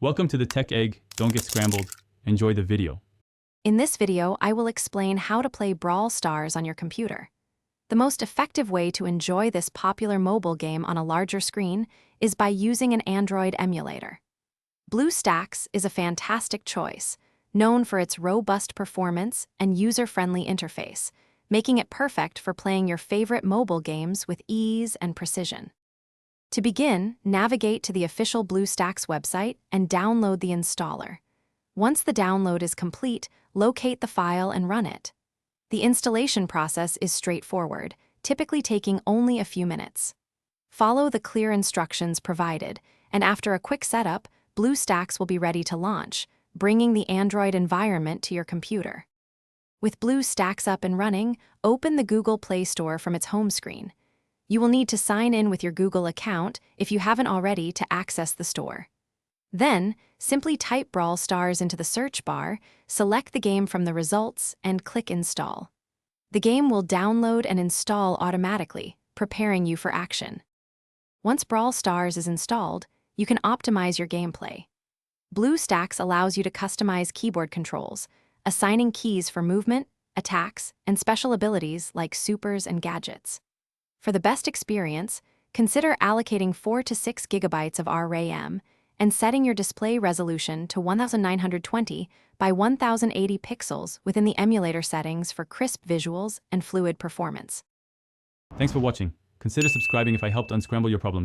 Welcome to the Tech Egg. Don't get scrambled. Enjoy the video. In this video, I will explain how to play Brawl Stars on your computer. The most effective way to enjoy this popular mobile game on a larger screen is by using an Android emulator. BlueStacks is a fantastic choice, known for its robust performance and user-friendly interface, making it perfect for playing your favorite mobile games with ease and precision. To begin, navigate to the official BlueStacks website and download the installer. Once the download is complete, locate the file and run it. The installation process is straightforward, typically taking only a few minutes. Follow the clear instructions provided, and after a quick setup, BlueStacks will be ready to launch, bringing the Android environment to your computer. With BlueStacks up and running, open the Google Play Store from its home screen. You will need to sign in with your Google account if you haven't already to access the store. Then, simply type Brawl Stars into the search bar, select the game from the results, and click Install. The game will download and install automatically, preparing you for action. Once Brawl Stars is installed, you can optimize your gameplay. BlueStacks allows you to customize keyboard controls, assigning keys for movement, attacks, and special abilities like supers and gadgets. For the best experience, consider allocating 4 to 6 gigabytes of RAM and setting your display resolution to 1920 by 1080 pixels within the emulator settings for crisp visuals and fluid performance. Thanks for watching. Consider subscribing if I helped unscramble your problems.